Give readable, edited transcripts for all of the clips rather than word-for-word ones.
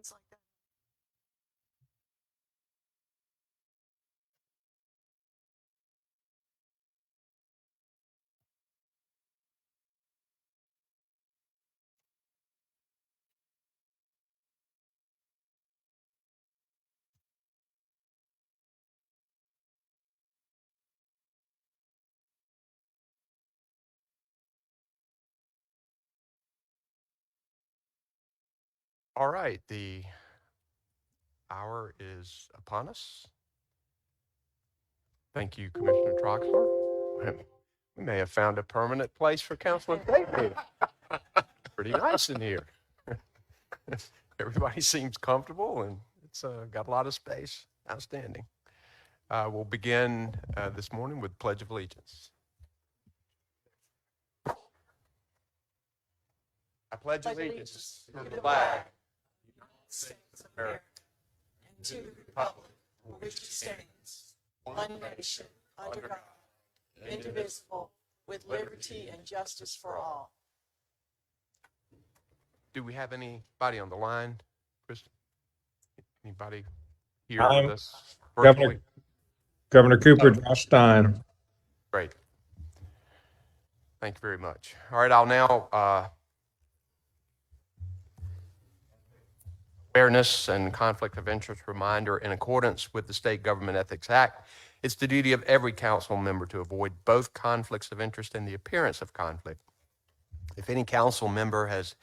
It's like that. All right, the hour is upon us. Thank you, Commissioner Troxler. We may have found a permanent place for council and state meeting. Pretty nice in here. Everybody seems comfortable and it's got a lot of space. Outstanding. We'll begin this morning with Pledge of Allegiance. I pledge allegiance to the flag of the United States of America and to the republic for which it stands, one nation, under God, indivisible, with liberty and justice for all. Do we have anybody on the line, Kristen? Anybody here with us virtually? Governor Cooper, Josh Stein. Great. Thank you very much. All right, I'll now awareness and conflict of interest reminder. In accordance with the State Government Ethics Act, it's the duty of every council member to avoid both conflicts of interest and the appearance of conflict. If any council member has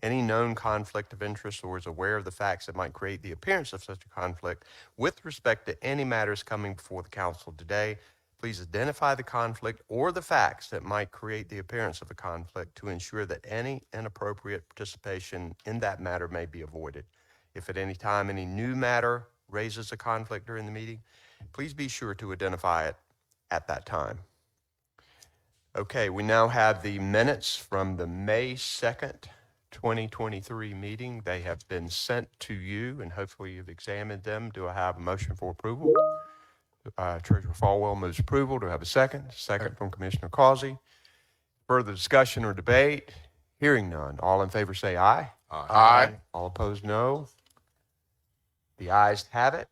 any known conflict of interest or is aware of the facts that might create the appearance of such a conflict with respect to any matters coming before the council today, please identify the conflict or the facts that might create the appearance of a conflict to ensure that any inappropriate participation in that matter may be avoided. If at any time any new matter raises a conflict during the meeting, please be sure to identify it at that time. Okay, we now have the minutes from the May 2nd, 2023 meeting. They have been sent to you and hopefully you've examined them. Do I have a motion for approval? Treasurer Falwell moves approval. Do I have a second? Second from Commissioner Causey. Further discussion or debate? Hearing none. All in favor say aye. Aye. All opposed, no. The ayes have it.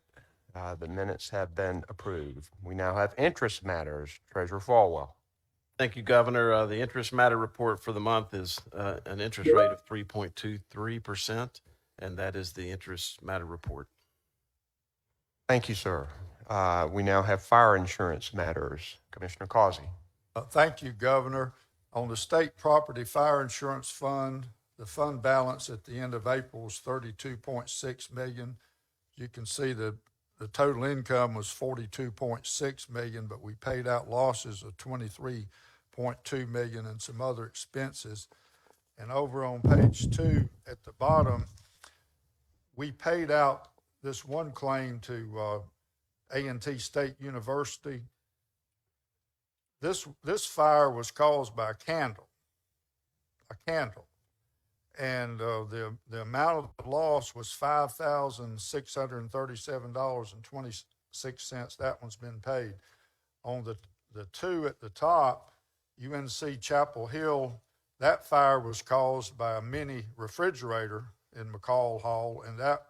The minutes have been approved. We now have interest matters. Treasurer Falwell. Thank you, Governor. The interest matter report for the month is an interest rate of 3.23%, and that is the interest matter report. Thank you, sir. We now have fire insurance matters. Commissioner Causey. Thank you, Governor. On the State Property Fire Insurance Fund, the fund balance at the end of April was $32.6 million. You can see the total income was $42.6 million, but we paid out losses of $23.2 million and some other expenses. And over on page 2 at the bottom, we paid out this one claim to A&T State University. This fire was caused by a candle, and the amount of the loss was $5,637.26. That one's been paid. On the two at the top, UNC Chapel Hill, that fire was caused by a mini refrigerator in McCall Hall, and that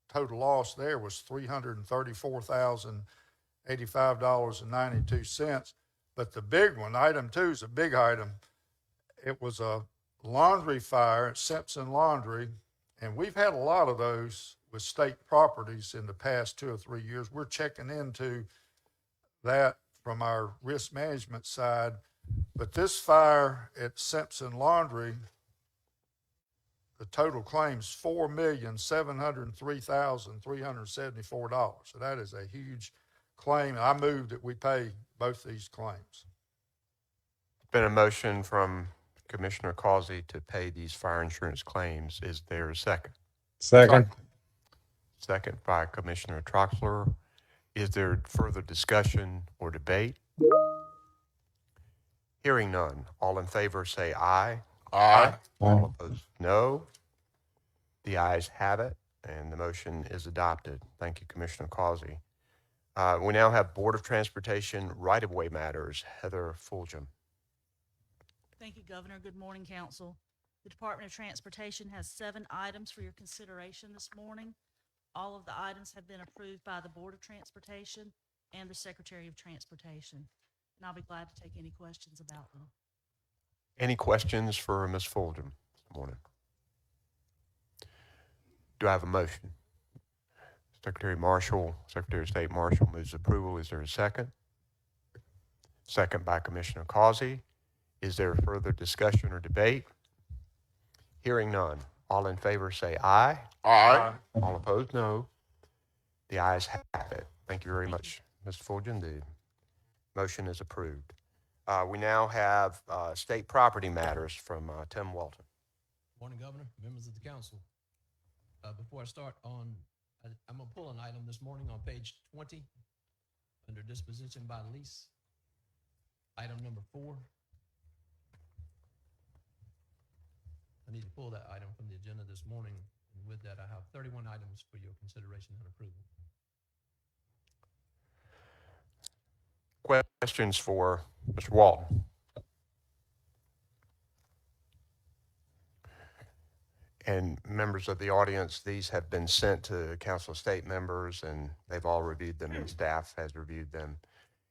total loss there was $334,085.92. But the big one, item 2, is a big item. It was a laundry fire at Simpson Laundry, and we've had a lot of those with state properties in the past 2 or 3 years. We're checking into that from our risk management side. But this fire at Simpson Laundry, the total claims $4,703,374. So that is a huge claim. And I move that we pay both these claims. Been a motion from Commissioner Causey to pay these fire insurance claims. Is there a second? Second. Second by Commissioner Troxler. Is there further discussion or debate? Hearing none. All in favor say aye. Aye. All opposed, no. The ayes have it, and the motion is adopted. Thank you, Commissioner Causey. We now have Board of Transportation right-of-way matters. Heather Fulgham. Thank you, Governor. Good morning, Council. The Department of Transportation has 7 items for your consideration this morning. All of the items have been approved by the Board of Transportation and the Secretary of Transportation. And I'll be glad to take any questions about them. Any questions for Ms. Fulgham this morning? Do I have a motion? Secretary of State Marshall moves approval. Is there a second? Second by Commissioner Causey. Is there further discussion or debate? Hearing none. All in favor say aye. Aye. All opposed, no. The ayes have it. Thank you very much, Mr. Fulgham. The motion is approved. We now have state property matters from Tim Walton. Morning, Governor, members of the council. Before I start I'm gonna pull an item this morning on page 20 under disposition by lease. Item number 4. I need to pull that item from the agenda this morning, and with that, I have 31 items for your consideration and approval. Questions for Mr. Walton? And members of the audience, these have been sent to Council of State members, and they've all reviewed them, and staff has reviewed them.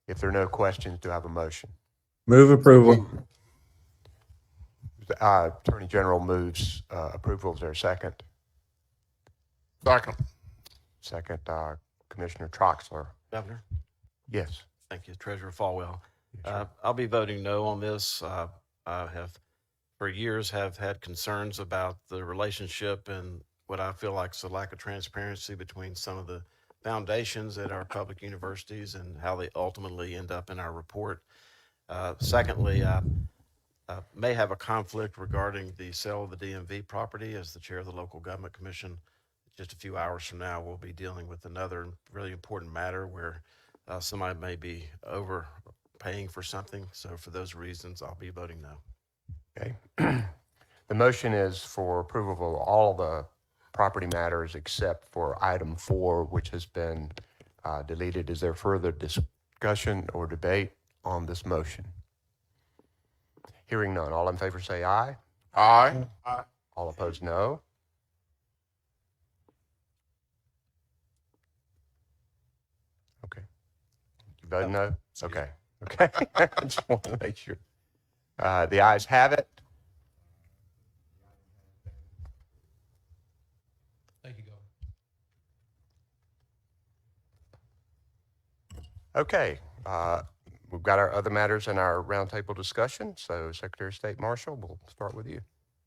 If there are no questions, do I have a motion? Move approval. The Attorney General moves approval. Is there a second? Second. Second, Commissioner Troxler. Governor? Yes. Thank you, Treasurer Falwell. Yes, sir. I'll be voting no on this. I have, for years, have had concerns about the relationship and what I feel like is a lack of transparency between some of the foundations at our public universities and how they ultimately end up in our report. Secondly, I may have a conflict regarding the sale of the DMV property. As the chair of the Local Government Commission, just a few hours from now, we'll be dealing with another really important matter where somebody may be overpaying for something. So for those reasons, I'll be voting no. Okay. The motion is for approval of all the property matters except for item 4, which has been deleted. Is there further discussion or debate on this motion? Hearing none. All in favor say aye. Aye. Aye. All opposed, no. Okay. You vote no? Okay. Okay. I just want to make sure. The ayes have it. Thank you, Governor. Okay. We've got our other matters in our roundtable discussion. So Secretary of State Marshall, we'll start with you.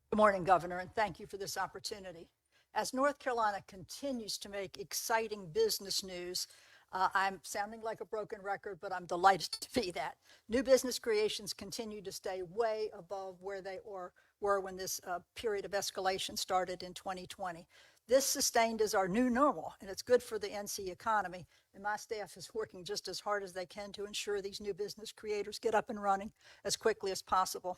Good morning, Governor, and thank you for this opportunity. As North Carolina continues to make exciting business news, I'm sounding like a broken record, but I'm delighted to be that. New business creations continue to stay way above where they were when this period of escalation started in 2020. This sustained is our new normal, and it's good for the NC economy. And my staff is working just as hard as they can to ensure these new business creators get up and running as quickly as possible.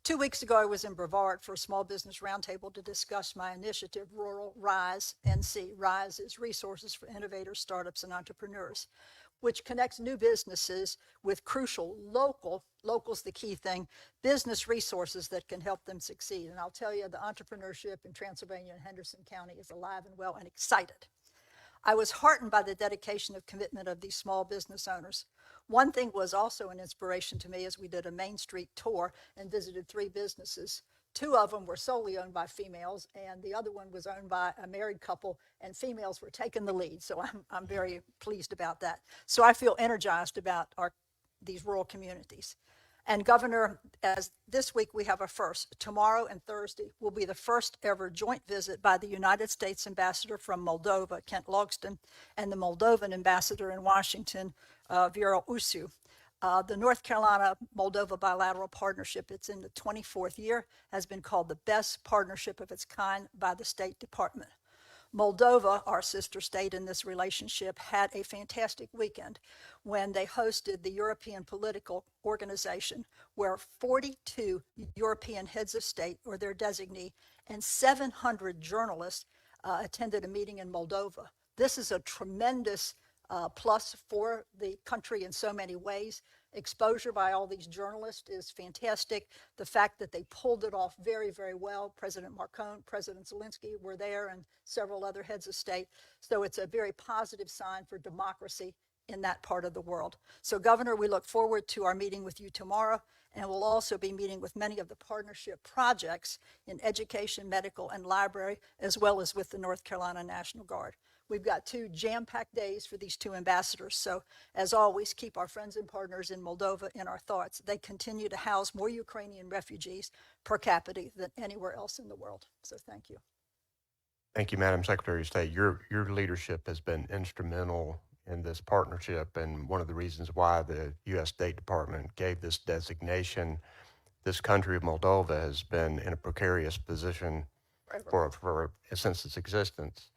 2 weeks ago, I was in Brevard for a small business roundtable to discuss my initiative, Rural Rise NC. Rise is Resources for Innovators, Startups, and Entrepreneurs, which connects new businesses with crucial local's the key thing, business resources that can help them succeed. And I'll tell you, the entrepreneurship in Transylvania and Henderson County is alive and well and excited. I was heartened by the dedication and commitment of these small business owners. One thing was also an inspiration to me as we did a Main Street tour and visited 3 businesses. 2 of them were solely owned by females, and the other one was owned by a married couple, and females were taking the lead. So I'm very pleased about that. So I feel energized about these rural communities. And Governor, as this week we have a first. Tomorrow and Thursday will be the first ever joint visit by the United States Ambassador from Moldova, Kent Logston, and the Moldovan Ambassador in Washington, Vera Usu. The North Carolina-Moldova bilateral partnership, it's in the 24th year, has been called the best partnership of its kind by the State Department. Moldova, our sister state in this relationship, had a fantastic weekend when they hosted the European Political Organization, where 42 European heads of state or their designee and 700 journalists attended a meeting in Moldova. This is a tremendous plus for the country in so many ways. exposure by all these journalists is fantastic. The fact that they pulled it off very, very well. President Marcone, President Zelensky were there, and several other heads of state. So it's a very positive sign for democracy in that part of the world. So Governor, we look forward to our meeting with you tomorrow, and we'll also be meeting with many of the partnership projects in education, medical, and library, as well as with the North Carolina National Guard. We've got 2 jam-packed days for these 2 ambassadors. So as always, keep our friends and partners in Moldova in our thoughts. They continue to house more Ukrainian refugees per capita than anywhere else in the world. So thank you. Thank you, Madam Secretary of State. Your leadership has been instrumental in this partnership, and one of the reasons why the U.S. State Department gave this designation. This country of Moldova has been in a precarious position since its existence,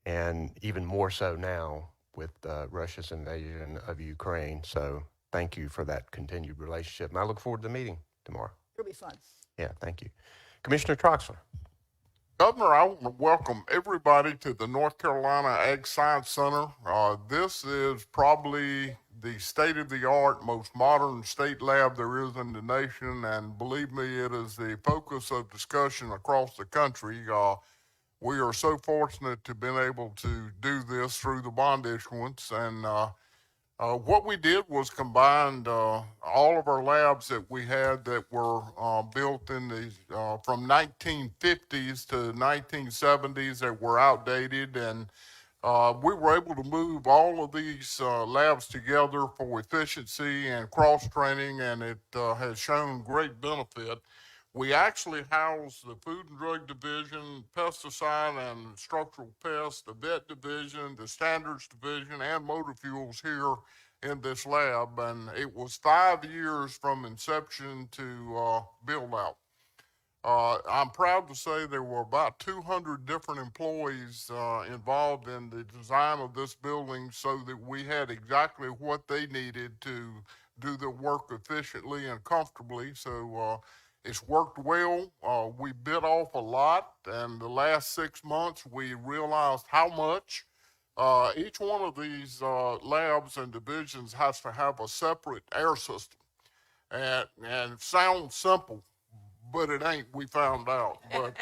and even more so now with Russia's invasion of Ukraine. So thank you for that continued relationship, and I look forward to the meeting tomorrow. It'll be fun. Yeah, thank you. Commissioner Troxler. Governor, I want to welcome everybody to the North Carolina Ag Science Center. This is probably the state-of-the-art, most modern state lab there is in the nation, and believe me, it is the focus of discussion across the country. We are so fortunate to have been able to do this through the bond issuance, and what we did was combined all of our labs that we had that were built in the from 1950s to 1970s that were outdated, and we were able to move all of these labs together for efficiency and cross-training, and it has shown great benefit. We actually house the Food and Drug Division, Pesticide and Structural Pests, the Vet Division, the Standards Division, and Motor Fuels here in this lab. And it was 5 years from inception to build out. I'm proud to say there were about 200 different employees involved in the design of this building so that we had exactly what they needed to do their work efficiently and comfortably. So it's worked well. We bit off a lot, and the last 6 months we realized how much. Each one of these labs and divisions has to have a separate air system. And it sounds simple, but it ain't, we found out. But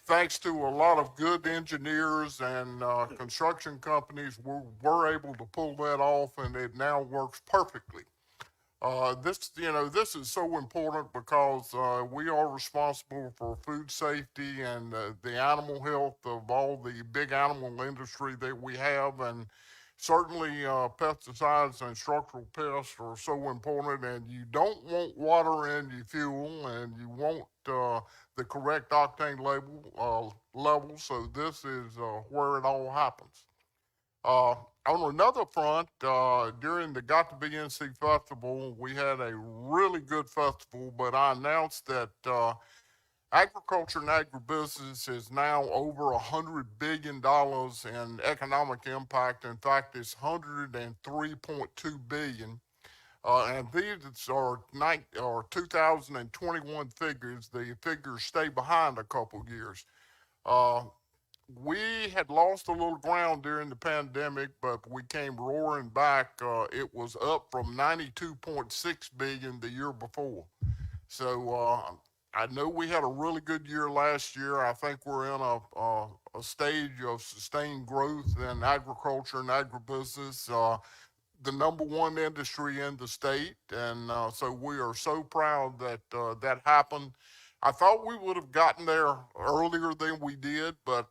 thanks to a lot of good engineers and construction companies, we're able to pull that off, and it now works perfectly. This is so important because we are responsible for food safety and the animal health of all the big animal industry that we have, and certainly pesticides and structural pests are so important, and you don't want water in your fuel, and you want the correct octane level, so this is where it all happens. On another front, during the Got to Be NC Festival, we had a really good festival, but I announced that agriculture and agribusiness is now over $100 billion in economic impact. In fact, it's $103.2 billion. And these are 2021 figures. The figures stay behind a couple years. We had lost a little ground during the pandemic, but we came roaring back. It was up from 92.6 billion the year before. So I know we had a really good year last year. I think we're in a stage of sustained growth in agriculture and agribusiness, the #1 industry in the state. And so we are so proud that that happened. I thought we would have gotten there earlier than we did, but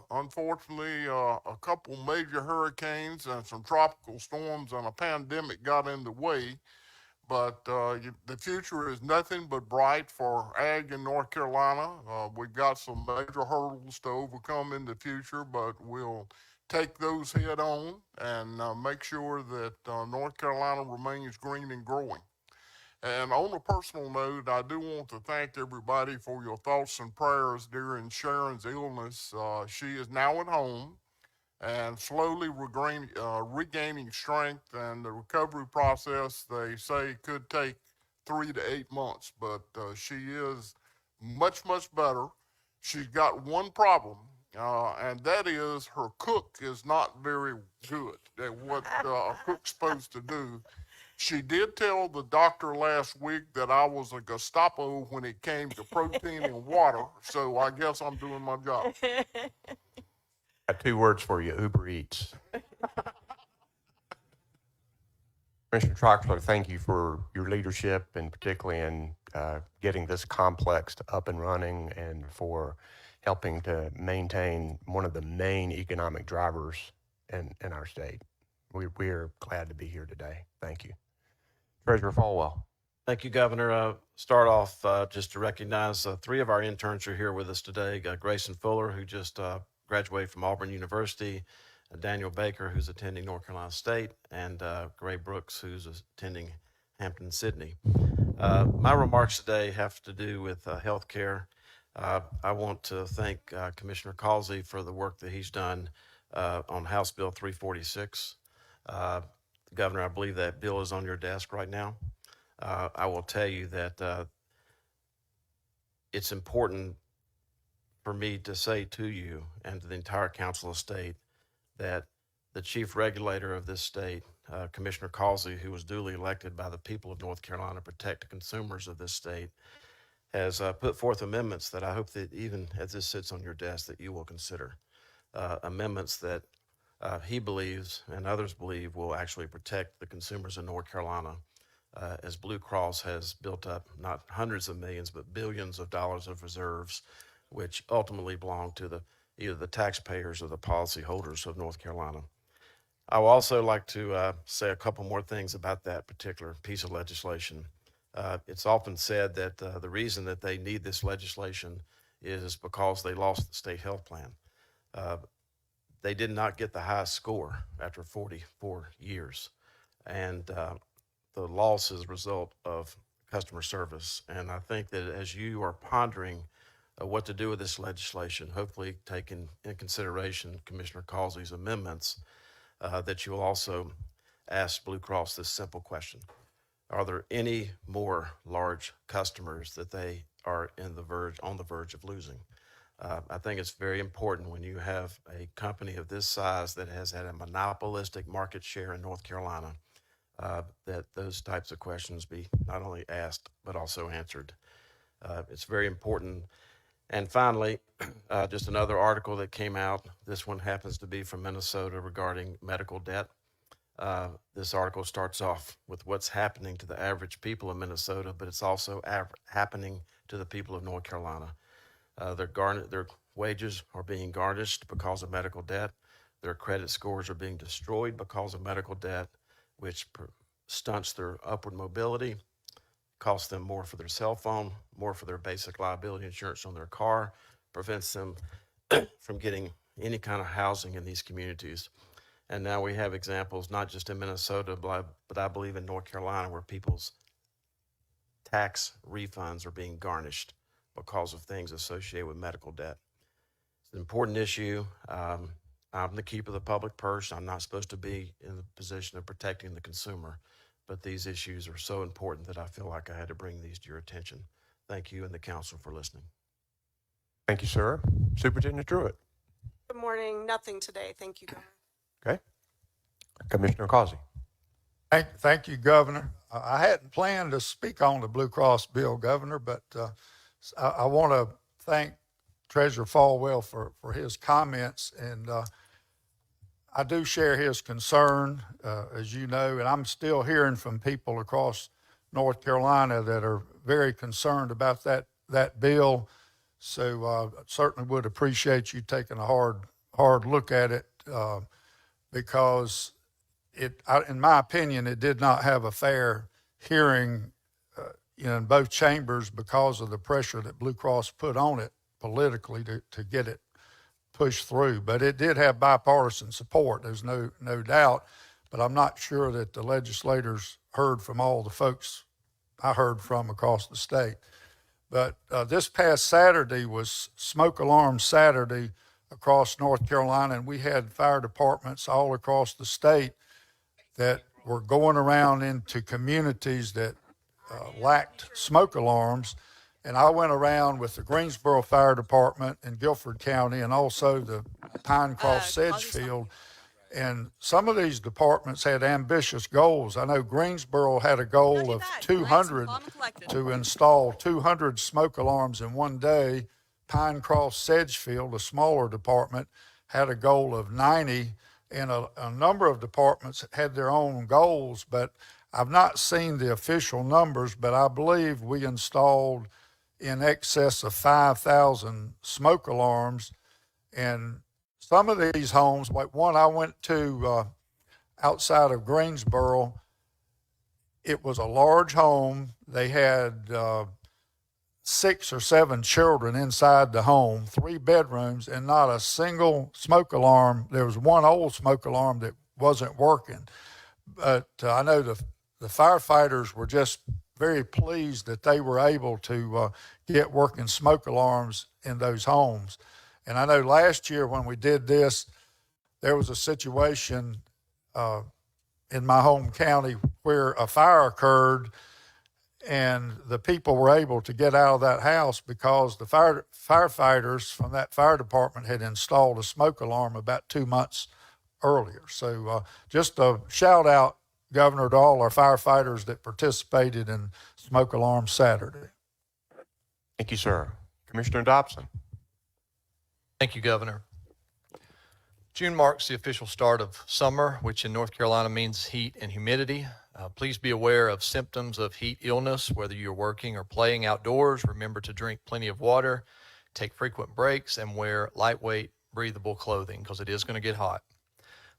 unfortunately, a couple major hurricanes and some tropical storms and a pandemic got in the way. But the future is nothing but bright for ag in North Carolina. We've got some major hurdles to overcome in the future, but we'll take those head on and make sure that North Carolina remains green and growing. And on a personal note, I do want to thank everybody for your thoughts and prayers during Sharon's illness. She is now at home and slowly regaining strength, and the recovery process, they say, could take 3 to 8 months, but she is much, much better. She's got one problem, and that is her cook is not very good at what a cook's supposed to do. She did tell the doctor last week that I was a Gestapo when it came to protein and water, so I guess I'm doing my job. Got 2 words for you, Uber Eats. Commissioner Troxler, thank you for your leadership and particularly in getting this complex up and running and for helping to maintain one of the main economic drivers in our state. We're glad to be here today. Thank you. Treasurer Falwell. Thank you, Governor. Start off just to recognize 3 of our interns are here with us today. Grayson Fuller, who just graduated from Auburn University, Daniel Baker, who's attending North Carolina State, and Gray Brooks, who's attending Hampton-Sydney. My remarks today have to do with health care. I want to thank Commissioner Causey for the work that he's done on House Bill 346. Governor, I believe that bill is on your desk right now. I will tell you that it's important for me to say to you and to the entire Council of State that the chief regulator of this state, Commissioner Causey, who was duly elected by the people of North Carolina to protect the consumers of this state, has put forth amendments that I hope that even as this sits on your desk that you will consider. Amendments that he believes and others believe will actually protect the consumers in North Carolina as Blue Cross has built up not hundreds of millions but billions of dollars of reserves, which ultimately belong to either the taxpayers or the policyholders of North Carolina. I would also like to say a couple more things about that particular piece of legislation. It's often said that the reason that they need this legislation is because they lost the state health plan. They did not get the highest score after 44 years. And the loss is a result of customer service. And I think that as you are pondering what to do with this legislation, hopefully taking in consideration Commissioner Causey's amendments, that you will also ask Blue Cross this simple question. Are there any more large customers that they are on the verge of losing? I think it's very important when you have a company of this size that has had a monopolistic market share in North Carolina, that those types of questions be not only asked, but also answered. It's very important. And finally, just another article that came out. This one happens to be from Minnesota regarding medical debt. This article starts off with what's happening to the average people in Minnesota, but it's also happening to the people of North Carolina. Their wages are being garnished because of medical debt. Their credit scores are being destroyed because of medical debt, which stunts their upward mobility, costs them more for their cell phone, more for their basic liability insurance on their car, prevents them from getting any kind of housing in these communities. And now we have examples, not just in Minnesota, but I believe in North Carolina, where people's tax refunds are being garnished because of things associated with medical debt. It's an important issue. I'm the keeper of the public purse. I'm not supposed to be in the position of protecting the consumer, but these issues are so important that I feel like I had to bring these to your attention. Thank you and the council for listening. Thank you, sir. Superintendent Druitt. Good morning. Nothing today. Thank you, Governor. Okay. Commissioner Causey. Thank you, Governor. I hadn't planned to speak on the Blue Cross bill, Governor, but I want to thank Treasurer Falwell for his comments, and I do share his concern, as you know, and I'm still hearing from people across North Carolina that are very concerned about that bill. So I certainly would appreciate you taking a hard look at it, because in my opinion, it did not have a fair hearing in both chambers because of the pressure that Blue Cross put on it politically to get it pushed through. But it did have bipartisan support, there's no doubt. But I'm not sure that the legislators heard from all the folks I heard from across the state. But this past Saturday was Smoke Alarm Saturday across North Carolina, and we had fire departments all across the state that were going around into communities that lacked smoke alarms. And I went around with the Greensboro Fire Department in Guilford County and also the Pinecroft Sedgefield. And some of these departments had ambitious goals. I know Greensboro had a goal of 200 to install 200 smoke alarms in one day. Pinecroft Sedgefield, a smaller department, had a goal of 90, and a number of departments had their own goals, but I've not seen the official numbers, but I believe we installed in excess of 5,000 smoke alarms. And some of these homes, like one I went to outside of Greensboro, it was a large home. They had 6 or 7 children inside the home, 3 bedrooms, and not a single smoke alarm. There was one old smoke alarm that wasn't working. But I know the firefighters were just very pleased that they were able to get working smoke alarms in those homes. And I know last year when we did this, there was a situation in my home county where a fire occurred, and the people were able to get out of that house because the firefighters from that fire department had installed a smoke alarm about 2 months earlier. So just a shout out, Governor, to all our firefighters that participated in Smoke Alarm Saturday. Thank you, sir. Commissioner Dobson. Thank you, Governor. June marks the official start of summer, which in North Carolina means heat and humidity. Please be aware of symptoms of heat illness, whether you're working or playing outdoors. Remember to drink plenty of water, take frequent breaks, and wear lightweight, breathable clothing because it is going to get hot.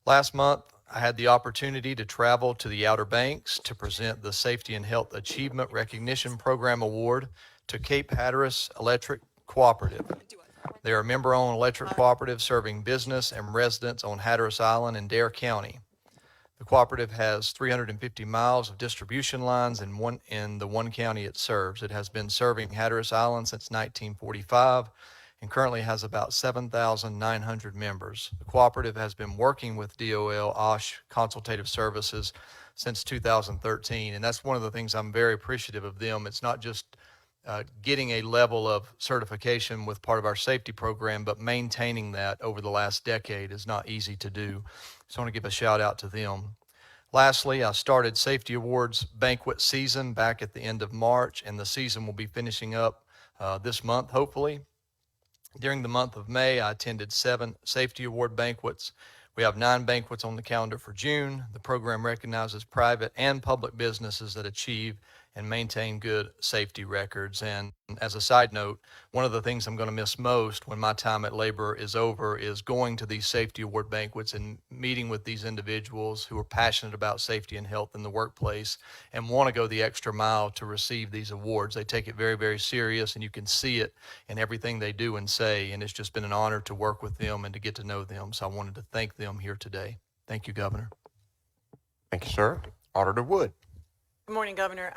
Last month, I had the opportunity to travel to the Outer Banks to present the Safety and Health Achievement Recognition Program Award to Cape Hatteras Electric Cooperative. They are a member-owned electric cooperative serving business and residents on Hatteras Island in Dare County. The cooperative has 350 miles of distribution lines in the one county it serves. It has been serving Hatteras Island since 1945 and currently has about 7,900 members. The cooperative has been working with DOL OSH Consultative Services since 2013, and that's one of the things I'm very appreciative of them. It's not just getting a level of certification with part of our safety program, but maintaining that over the last decade is not easy to do. So I want to give a shout out to them. Lastly, I started Safety Awards banquet season back at the end of March, and the season will be finishing up this month, hopefully. During the month of May, I attended 7 Safety Award banquets. We have 9 banquets on the calendar for June. The program recognizes private and public businesses that achieve and maintain good safety records. And as a side note, one of the things I'm going to miss most when my time at Labor is over is going to these safety award banquets and meeting with these individuals who are passionate about safety and health in the workplace and want to go the extra mile to receive these awards. They take it very, very serious, and you can see it in everything they do and say. And it's just been an honor to work with them and to get to know them. So I wanted to thank them here today. Thank you, Governor. Thank you, sir. Auditor Wood. Good morning, Governor.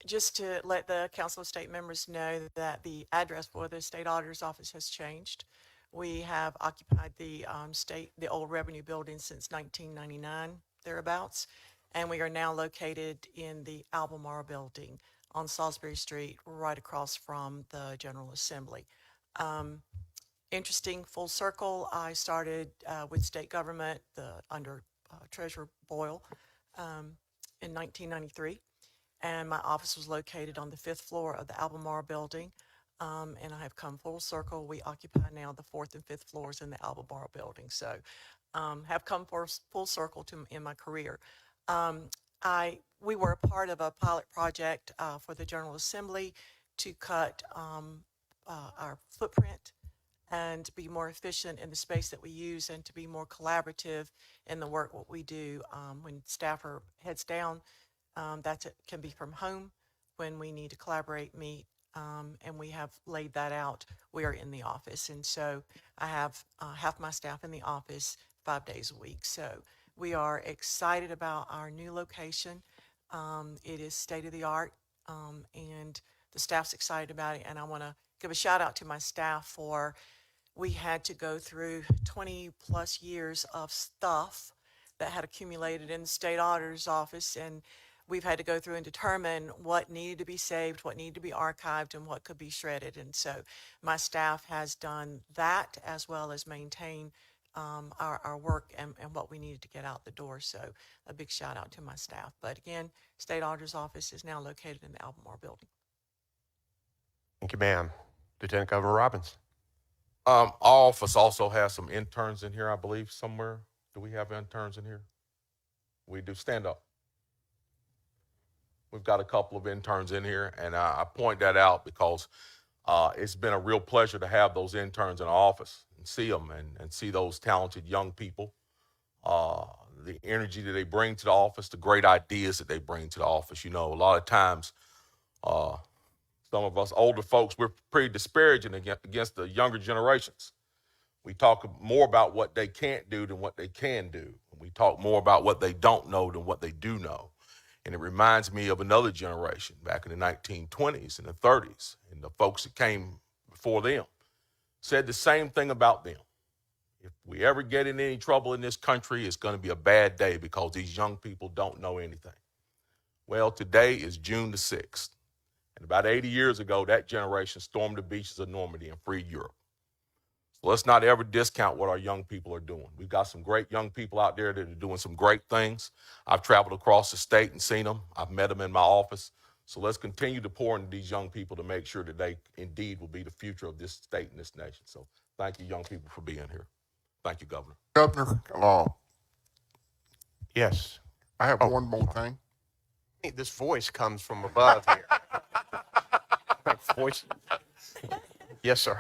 Just to let the Council of State members know that the address for the State Auditor's Office has changed. We have occupied the old Revenue Building since 1999, thereabouts, and we are now located in the Albemarle Building on Salisbury Street, right across from the General Assembly. Interesting full circle. I started with state government under Treasurer Boyle in 1993. And my office was located on the 5th floor of the Albemarle Building. And I have come full circle. We occupy now the 4th and 5th floors in the Albemarle Building. So have come full circle in my career. We were a part of a pilot project for the General Assembly to cut our footprint and to be more efficient in the space that we use and to be more collaborative in the work what we do. When staff are heads down, can be from home. When we need to collaborate, meet, and we have laid that out, we are in the office. And so I have half my staff in the office 5 days a week. So we are excited about our new location. It is state-of-the-art, and the staff's excited about it. And I want to give a shout out to my staff we had to go through 20 plus years of stuff that had accumulated in the state auditor's office, and we've had to go through and determine what needed to be saved, what needed to be archived, and what could be shredded. And so my staff has done that, as well as maintain our work and what we needed to get out the door. So a big shout out to my staff. But again, State Auditor's Office is now located in the Albemarle building. Thank you, ma'am. Lieutenant Governor Robbins. Our office also has some interns in here, I believe, somewhere. Do we have interns in here? We do. Stand up. We've got a couple of interns in here, and I point that out because it's been a real pleasure to have those interns in our office and see them and see those talented young people, the energy that they bring to the office, the great ideas that they bring to the office. You know, a lot of times, some of us older folks, we're pretty disparaging against the younger generations. We talk more about what they can't do than what they can do. We talk more about what they don't know than what they do know. And it reminds me of another generation back in the 1920s and the 30s, and the folks that came before them said the same thing about them. If we ever get in any trouble in this country, it's going to be a bad day because these young people don't know anything. Well, today is June the 6th. And about 80 years ago, that generation stormed the beaches of Normandy and freed Europe. So let's not ever discount what our young people are doing. We've got some great young people out there that are doing some great things. I've traveled across the state and seen them. I've met them in my office. So let's continue to pour into these young people to make sure that they indeed will be the future of this state and this nation. So thank you, young people, for being here. Thank you, Governor. Governor, Yes. I have one more thing. I think this voice comes from above here. Voice. Yes, sir.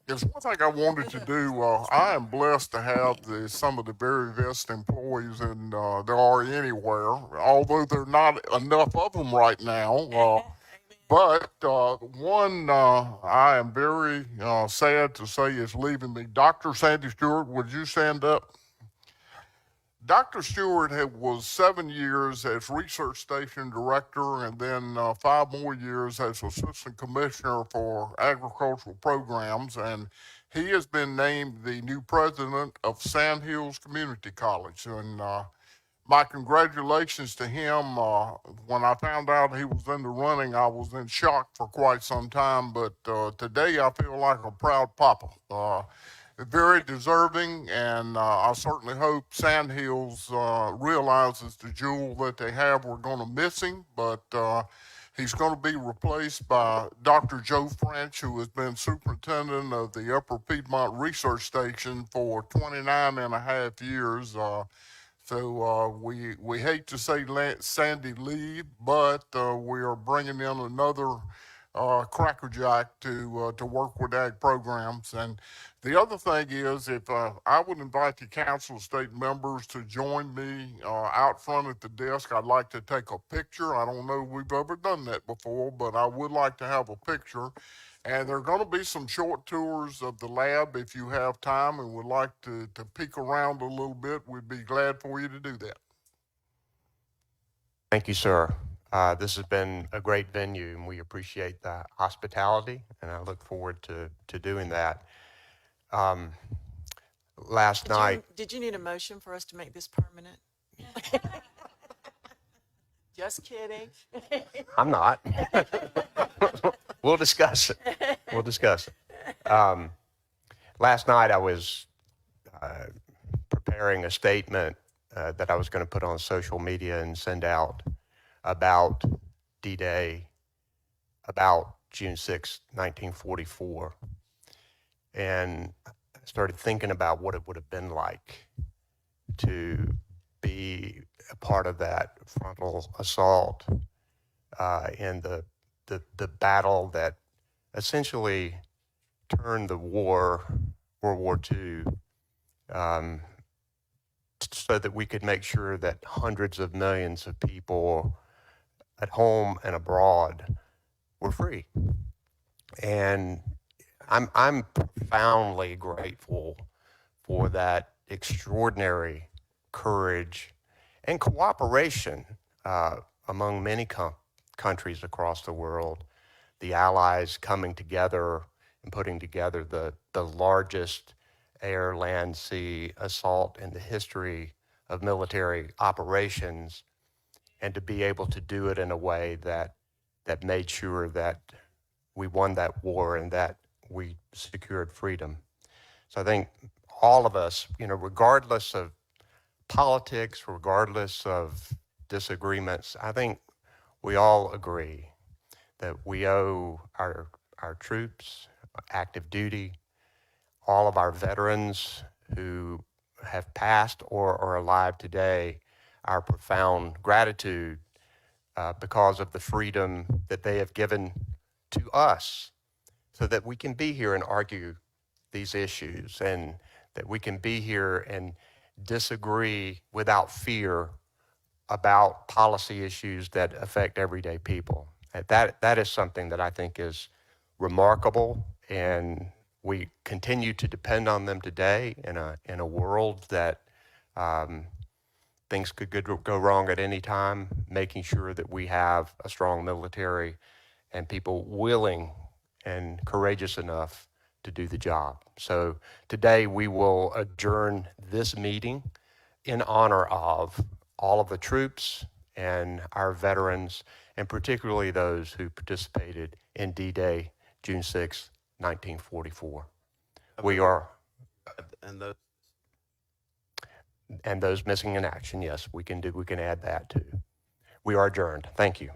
There's one thing I wanted to do. I am blessed to have some of the very best employees there are anywhere, although there are not enough of them right now. But one I am very sad to say is leaving me. Dr. Sandy Stewart, would you stand up? Dr. Stewart was 7 years as research station director and then 5 more years as assistant commissioner for agricultural programs. And he has been named the new president of Sand Hills Community College. And my congratulations to him. When I found out he was in the running, I was in shock for quite some time. But today I feel like a proud papa. Very deserving, and I certainly hope Sand Hills realizes the jewel that they have. We're going to miss him, but he's going to be replaced by Dr. Joe French, who has been superintendent of the Upper Piedmont Research Station for 29 and a half years. So we hate to say Sandy leave, but we are bringing in another crackerjack to work with ag programs. And the other thing is, if I would invite the council of state members to join me out front at the desk. I'd like to take a picture. I don't know if we've ever done that before, but I would like to have a picture. And there are going to be some short tours of the lab if you have time and would like to peek around a little bit. We'd be glad for you to do that. Thank you, sir. This has been a great venue, and we appreciate the hospitality, and I look forward to doing that. Last night. Did you need a motion for us to make this permanent? Just kidding. I'm not. We'll discuss it. We'll discuss it. Last night I was preparing a statement that I was going to put on social media and send out about D-Day, about June 6, 1944. And I started thinking about what it would have been like to be a part of that frontal assault in the battle that essentially turned the war, World War II, so that we could make sure that hundreds of millions of people at home and abroad were free. And I'm profoundly grateful for that extraordinary courage and cooperation among many countries across the world, the Allies coming together and putting together the largest air, land, sea assault in the history of military operations, and to be able to do it in a way that made sure that we won that war and that we secured freedom. So I think all of us, regardless of politics, regardless of disagreements, I think we all agree that we owe our troops, active duty, all of our veterans who have passed or are alive today, our profound gratitude because of the freedom that they have given to us so that we can be here and argue these issues and that we can be here and disagree without fear about policy issues that affect everyday people. That is something that I think is remarkable, and we continue to depend on them today in a world that things could go wrong at any time, making sure that we have a strong military and people willing and courageous enough to do the job. So today we will adjourn this meeting in honor of all of the troops and our veterans, and particularly those who participated in D-Day, June 6, 1944. We are, And and those missing in action, yes, we can add that too. We are adjourned. Thank you.